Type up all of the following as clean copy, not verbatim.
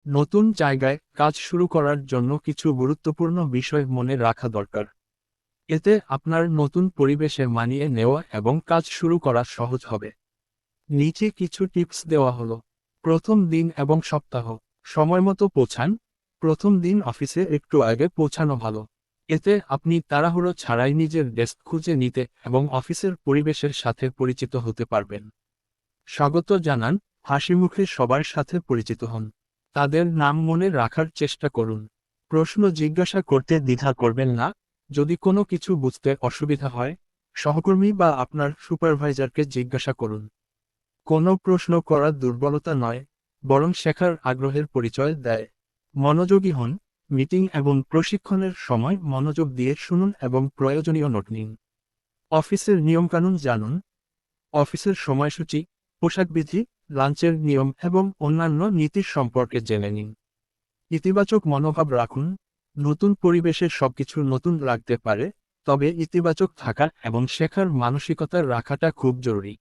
নতুন জায়গায় কাজ শুরু করার জন্য কিছু গুরুত্বপূর্ণ বিষয় মনে রাখা দরকার। এতে আপনার নতুন পরিবেশে মানিয়ে নেওয়া এবং কাজ শুরু করা সহজ হবে। নিচে কিছু টিপস দেওয়া হলো। প্রথম দিন এবং সপ্তাহ। সময়মতো পৌঁছান। প্রথম দিন অফিসে একটু আগে পৌঁছানো ভালো। এতে আপনি তাড়াহুড়ো ছাড়াই নিজের ডেস্ক খুঁজে নিতে এবং অফিসের পরিবেশের সাথে পরিচিত হতে পারবেন। স্বাগত জানান। হাসিমুখে সবার সাথে পরিচিত হন। তাদের নাম মনে রাখার চেষ্টা করুন। প্রশ্ন জিজ্ঞাসা করতে দ্বিধা করবেন না। যদি কোনো কিছু বুঝতে অসুবিধা হয়, সহকর্মী বা আপনার সুপারভাইজারকে জিজ্ঞাসা করুন। কোনো প্রশ্ন করা দুর্বলতা নয়, বরং শেখার আগ্রহের পরিচয় দেয়। মনোযোগী হন। মিটিং এবং প্রশিক্ষণের সময় মনোযোগ দিয়ে শুনুন এবং প্রয়োজনীয় নোট নিন। অফিসের নিয়মকানুন জানুন। অফিসের সময়সূচি, পোশাকবিধি, লাঞ্চের নিয়ম এবং অন্যান্য নীতির সম্পর্কে জেনে নিন। ইতিবাচক মনোভাব রাখুন। নতুন পরিবেশে সবকিছু নতুন লাগতে পারে, তবে ইতিবাচক থাকা এবং শেখার মানসিকতা রাখাটা খুব জরুরি।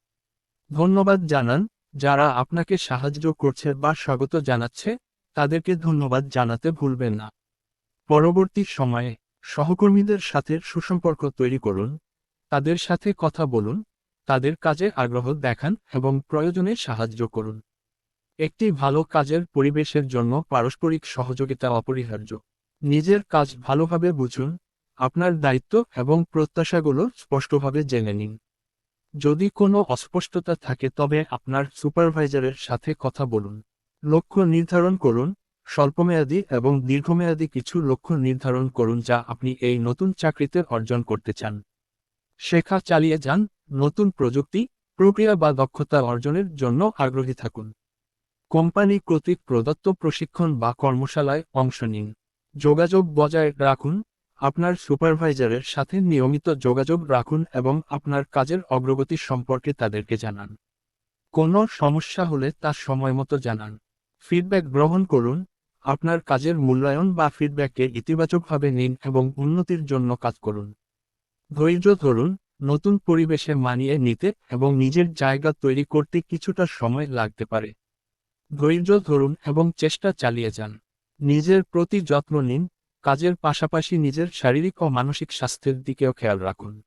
ধন্যবাদ জানান। যারা আপনাকে সাহায্য করছে বা স্বাগত জানাচ্ছে, তাদেরকে ধন্যবাদ জানাতে ভুলবেন না। পরবর্তী সময়ে সহকর্মীদের সাথে সুসম্পর্ক তৈরি করুন। তাদের সাথে কথা বলুন, তাদের কাজে আগ্রহ দেখান এবং প্রয়োজনে সাহায্য করুন। একটি ভালো কাজের পরিবেশের জন্য পারস্পরিক সহযোগিতা অপরিহার্য। নিজের কাজ ভালোভাবে বুঝুন। আপনার দায়িত্ব এবং প্রত্যাশাগুলো স্পষ্টভাবে জেনে নিন। যদি কোনো অস্পষ্টতা থাকে তবে আপনার সুপারভাইজারের সাথে কথা বলুন। লক্ষ্য নির্ধারণ করুন। স্বল্পমেয়াদী এবং দীর্ঘমেয়াদী কিছু লক্ষ্য নির্ধারণ করুন যা আপনি এই নতুন চাকরিতে অর্জন করতে চান। শেখা চালিয়ে যান। নতুন প্রযুক্তি, প্রক্রিয়া বা দক্ষতা অর্জনের জন্য আগ্রহী থাকুন। কোম্পানি কর্তৃক প্রদত্ত প্রশিক্ষণ বা কর্মশালায় অংশ নিন। যোগাযোগ বজায় রাখুন। আপনার সুপারভাইজারের সাথে নিয়মিত যোগাযোগ রাখুন এবং আপনার কাজের অগ্রগতি সম্পর্কে তাদেরকে জানান। কোনো সমস্যা হলে তা সময়মতো জানান। ফিডব্যাক গ্রহণ করুন। আপনার কাজের মূল্যায়ন বা ফিডব্যাককে ইতিবাচকভাবে নিন এবং উন্নতির জন্য কাজ করুন। ধৈর্য ধরুন। নতুন পরিবেশে মানিয়ে নিতে এবং নিজের জায়গা তৈরি করতে কিছুটা সময় লাগতে পারে। ধৈর্য ধরুন এবং চেষ্টা চালিয়ে যান। নিজের প্রতি যত্ন নিন। কাজের পাশাপাশি নিজের শারীরিক ও মানসিক স্বাস্থ্যের দিকেও খেয়াল রাখুন।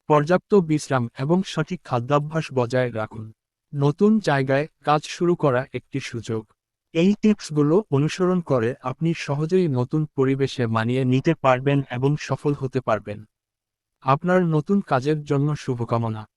পর্যাপ্ত বিশ্রাম এবং সঠিক খাদ্যাভ্যাস বজায় রাখুন। নতুন জায়গায় কাজ শুরু করা একটি সুযোগ। এই টিপসগুলো অনুসরণ করে আপনি সহজেই নতুন পরিবেশে মানিয়ে নিতে পারবেন এবং সফল হতে পারবেন। আপনার নতুন কাজের জন্য শুভকামনা।